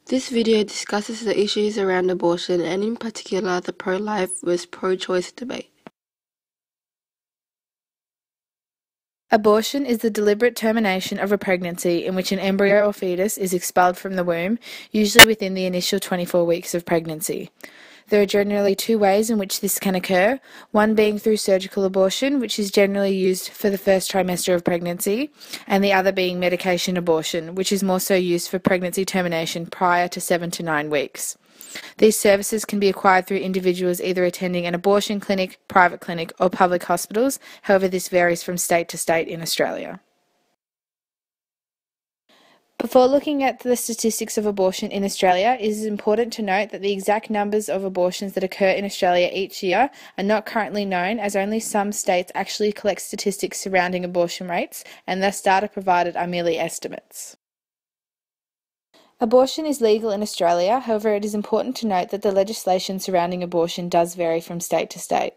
This video discusses the issues around abortion and in particular the pro-life versus pro-choice debate. Abortion is the deliberate termination of a pregnancy in which an embryo or fetus is expelled from the womb, usually within the initial 24 weeks of pregnancy. There are generally two ways in which this can occur, one being through surgical abortion, which is generally used for the first trimester of pregnancy, and the other being medication abortion, which is more so used for pregnancy termination prior to 7 to 9 weeks. These services can be acquired through individuals either attending an abortion clinic, private clinic, or public hospitals. However, this varies from state to state in Australia. Before looking at the statistics of abortion in Australia, it is important to note that the exact numbers of abortions that occur in Australia each year are not currently known, as only some states actually collect statistics surrounding abortion rates, and thus data provided are merely estimates. Abortion is legal in Australia, however it is important to note that the legislation surrounding abortion does vary from state to state.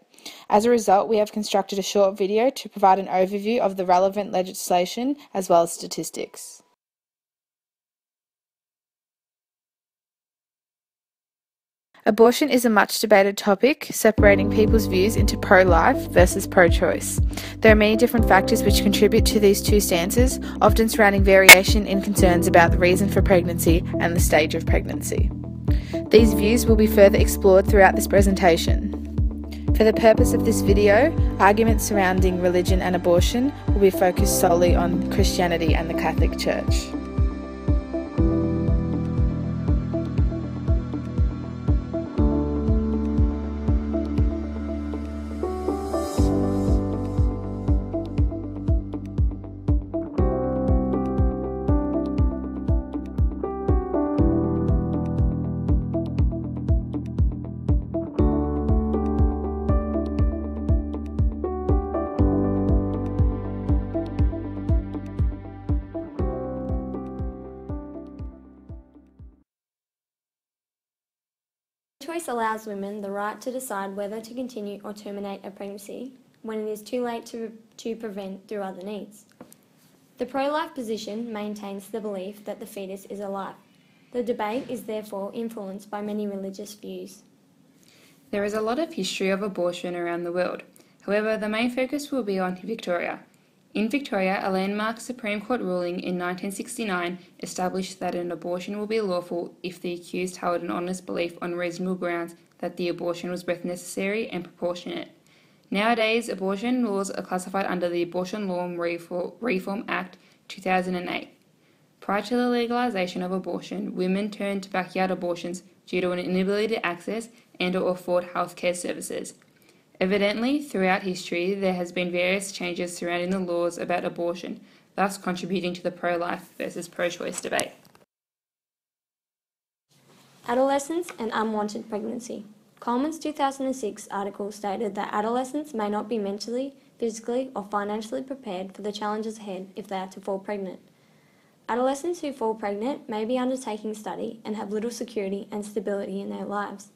As a result, we have constructed a short video to provide an overview of the relevant legislation as well as statistics. Abortion is a much debated topic, separating people's views into pro-life versus pro-choice. There are many different factors which contribute to these two stances, often surrounding variation in concerns about the reason for pregnancy and the stage of pregnancy. These views will be further explored throughout this presentation. For the purpose of this video, arguments surrounding religion and abortion will be focused solely on Christianity and the Catholic Church. Choice allows women the right to decide whether to continue or terminate a pregnancy when it is too late to prevent through other needs. The pro-life position maintains the belief that the fetus is alive. The debate is therefore influenced by many religious views. There is a lot of history of abortion around the world. However, the main focus will be on Victoria. In Victoria, a landmark Supreme Court ruling in 1969 established that an abortion will be lawful if the accused held an honest belief on reasonable grounds that the abortion was both necessary and proportionate. Nowadays, abortion laws are classified under the Abortion Law Reform Act 2008. Prior to the legalisation of abortion, women turned to backyard abortions due to an inability to access and/or afford healthcare services. Evidently, throughout history, there has been various changes surrounding the laws about abortion, thus contributing to the pro-life versus pro-choice debate. Adolescence and unwanted pregnancy. Coleman's 2006 article stated that adolescents may not be mentally, physically, or financially prepared for the challenges ahead if they are to fall pregnant. Adolescents who fall pregnant may be undertaking study and have little security and stability in their lives.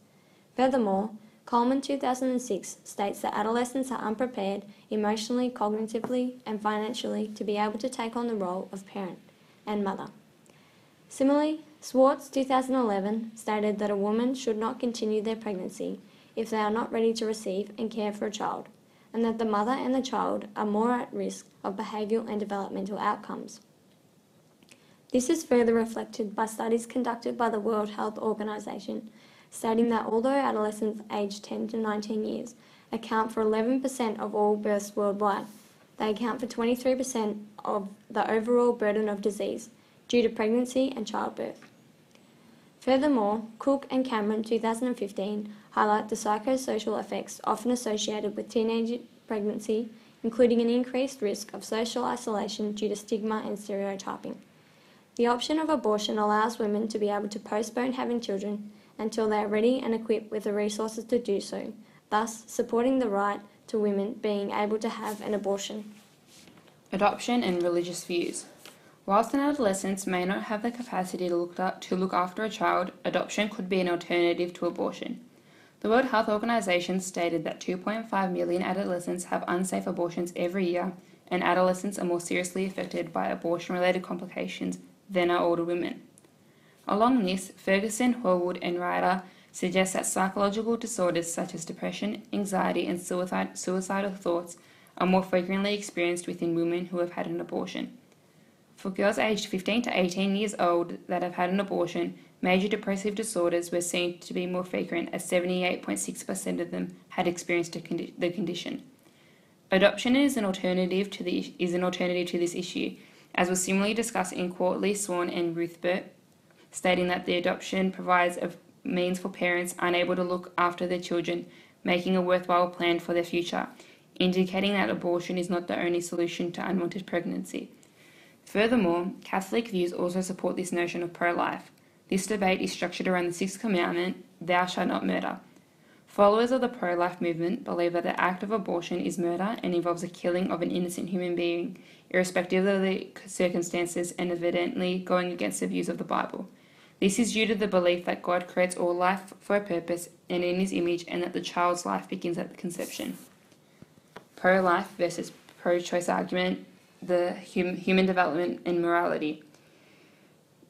Furthermore, Coleman 2006 states that adolescents are unprepared emotionally, cognitively, and financially to be able to take on the role of parent and mother. Similarly, Swartz 2011 stated that a woman should not continue their pregnancy if they are not ready to receive and care for a child, and that the mother and the child are more at risk of behavioural and developmental outcomes. This is further reflected by studies conducted by the World Health Organization, stating that although adolescents aged 10 to 19 years account for 11% of all births worldwide, they account for 23% of the overall burden of disease due to pregnancy and childbirth. Furthermore, Cook and Cameron 2015 highlight the psychosocial effects often associated with teenage pregnancy, including an increased risk of social isolation due to stigma and stereotyping. The option of abortion allows women to be able to postpone having children until they are ready and equipped with the resources to do so, thus supporting the right to women being able to have an abortion. Adoption and religious views. Whilst an adolescent may not have the capacity to look after a child, adoption could be an alternative to abortion. The World Health Organization stated that 2.5 million adolescents have unsafe abortions every year, and adolescents are more seriously affected by abortion-related complications than are older women. Along this, Ferguson, Horwood and Ryder suggest that psychological disorders such as depression, anxiety and suicidal thoughts are more frequently experienced within women who have had an abortion. For girls aged 15 to 18 years old that have had an abortion, major depressive disorders were seen to be more frequent, as 78.6% of them had experienced the condition. Adoption is an alternative to this issue, as was similarly discussed in Quartley, Swan and Ruthbert, stating that the adoption provides a means for parents unable to look after their children, making a worthwhile plan for their future, indicating that abortion is not the only solution to unwanted pregnancy. Furthermore, Catholic views also support this notion of pro-life. This debate is structured around the sixth commandment, thou shalt not murder. Followers of the pro-life movement believe that the act of abortion is murder and involves the killing of an innocent human being, irrespective of the circumstances, and evidently going against the views of the Bible. This is due to the belief that God creates all life for a purpose and in His image, and that the child's life begins at the conception. Pro-life versus pro-choice argument, the human development and morality.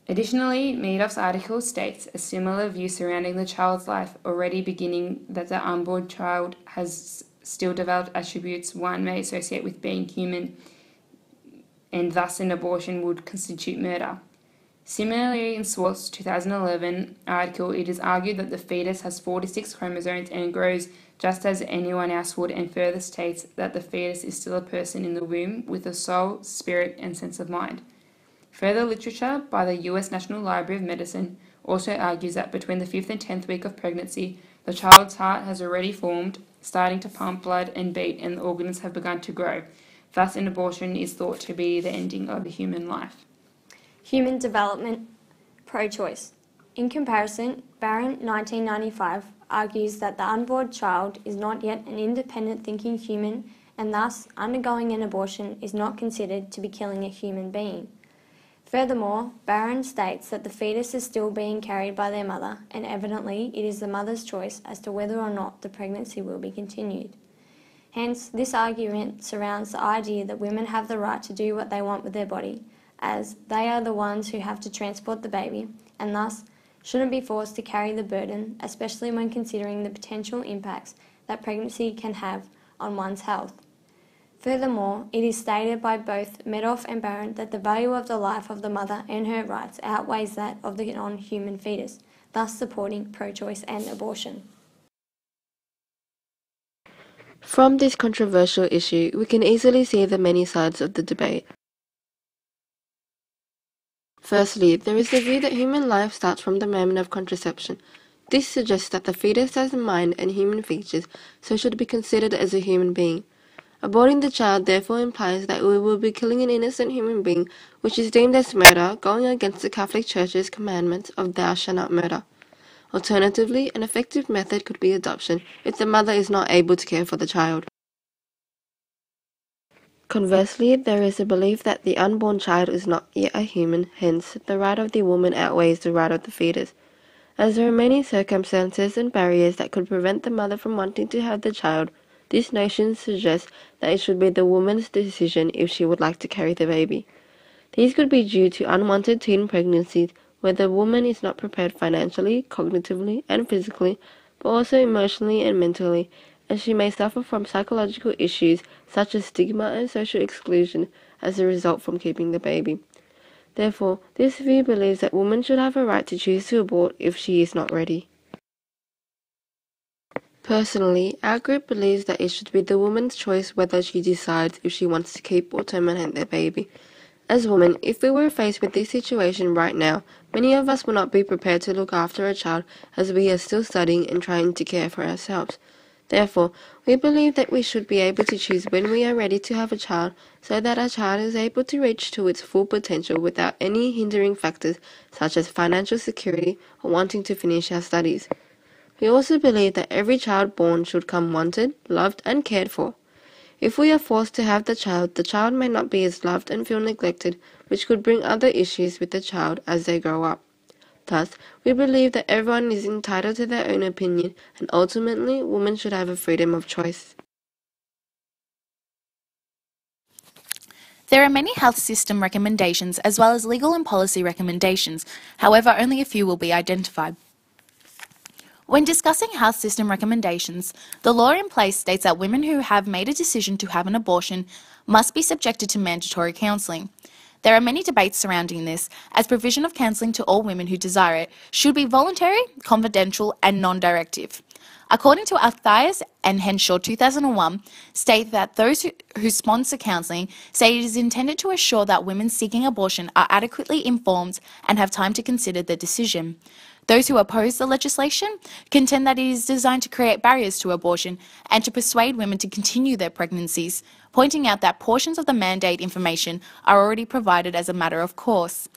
Additionally, Meadoff's article states a similar view surrounding the child's life, already beginning that the unborn child has still developed attributes one may associate with being human, and thus an abortion would constitute murder. Similarly, in Swartz's 2011 article, it is argued that the fetus has 46 chromosomes and grows just as anyone else would, and further states that the fetus is still a person in the womb with a soul, spirit, and sense of mind. Further literature by the US National Library of Medicine also argues that between the 5th and 10th week of pregnancy, the child's heart has already formed, starting to pump blood and beat, and the organs have begun to grow. Thus, an abortion is thought to be the ending of a human life. Human development, pro-choice. In comparison, Barron, 1995, argues that the unborn child is not yet an independent thinking human, and thus undergoing an abortion is not considered to be killing a human being. Furthermore, Barron states that the fetus is still being carried by their mother, and evidently it is the mother's choice as to whether or not the pregnancy will be continued. Hence, this argument surrounds the idea that women have the right to do what they want with their body, as they are the ones who have to transport the baby, and thus shouldn't be forced to carry the burden, especially when considering the potential impacts that pregnancy can have on one's health. Furthermore, it is stated by both Meadoff and Barron that the value of the life of the mother and her rights outweighs that of the non-human fetus, thus supporting pro-choice and abortion. From this controversial issue, we can easily see the many sides of the debate. Firstly, there is the view that human life starts from the moment of contraception. This suggests that the fetus has a mind and human features, so should be considered as a human being. Aborting the child therefore implies that we will be killing an innocent human being, which is deemed as murder, going against the Catholic Church's commandment of thou shalt not murder. Alternatively, an effective method could be adoption if the mother is not able to care for the child. Conversely, there is a belief that the unborn child is not yet a human, hence, the right of the woman outweighs the right of the fetus. As there are many circumstances and barriers that could prevent the mother from wanting to have the child, this notion suggests that it should be the woman's decision if she would like to carry the baby. These could be due to unwanted teen pregnancies, where the woman is not prepared financially, cognitively, and physically, but also emotionally and mentally, and she may suffer from psychological issues such as stigma and social exclusion as a result from keeping the baby. Therefore, this view believes that women should have a right to choose to abort if she is not ready. Personally, our group believes that it should be the woman's choice whether she decides if she wants to keep or terminate their baby. As women, if we were faced with this situation right now, many of us will not be prepared to look after a child as we are still studying and trying to care for ourselves. Therefore, we believe that we should be able to choose when we are ready to have a child so that our child is able to reach to its full potential without any hindering factors such as financial security or wanting to finish our studies. We also believe that every child born should come wanted, loved, and cared for. If we are forced to have the child may not be as loved and feel neglected, which could bring other issues with the child as they grow up. Thus, we believe that everyone is entitled to their own opinion, and ultimately, women should have a freedom of choice. There are many health system recommendations as well as legal and policy recommendations, however only a few will be identified. When discussing health system recommendations, the law in place states that women who have made a decision to have an abortion must be subjected to mandatory counselling. There are many debates surrounding this, as provision of counselling to all women who desire it should be voluntary, confidential and non-directive. According to Althias and Henshaw 2001, state that those who sponsor counselling say it is intended to assure that women seeking abortion are adequately informed and have time to consider the decision. Those who oppose the legislation contend that it is designed to create barriers to abortion and to persuade women to continue their pregnancies, pointing out that portions of the mandate information are already provided as a matter of course.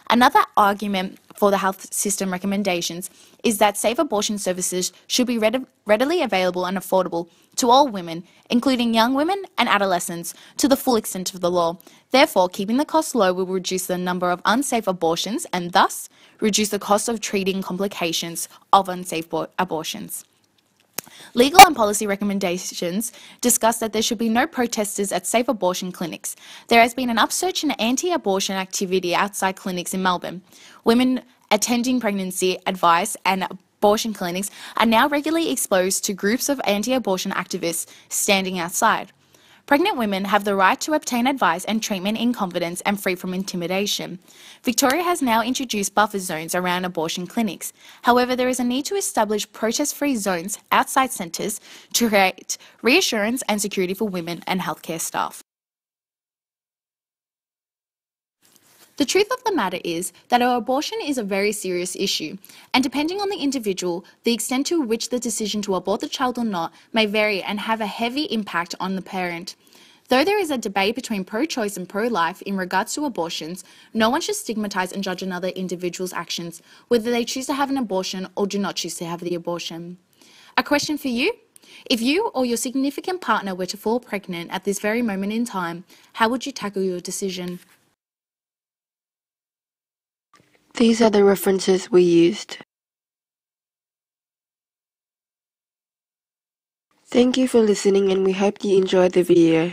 Another argument for the health system recommendations is that safe abortion services should be readily available and affordable to all women, including young women and adolescents, to the full extent of the law. Therefore, keeping the cost low will reduce the number of unsafe abortions and thus reduce the cost of treating complications of unsafe abortions. Legal and policy recommendations discuss that there should be no protesters at safe abortion clinics. There has been an upsurge in anti-abortion activity outside clinics in Melbourne. Women attending pregnancy advice and abortion clinics are now regularly exposed to groups of anti-abortion activists standing outside. Pregnant women have the right to obtain advice and treatment in confidence and free from intimidation. Victoria has now introduced buffer zones around abortion clinics. However, there is a need to establish protest-free zones outside centres to create reassurance and security for women and healthcare staff. The truth of the matter is that abortion is a very serious issue, and depending on the individual, the extent to which the decision to abort the child or not may vary and have a heavy impact on the parent. Though there is a debate between pro-choice and pro-life in regards to abortions, no one should stigmatise and judge another individual's actions, whether they choose to have an abortion or do not choose to have the abortion. A question for you? If you or your significant partner were to fall pregnant at this very moment in time, how would you tackle your decision? These are the references we used. Thank you for listening and we hope you enjoyed the video.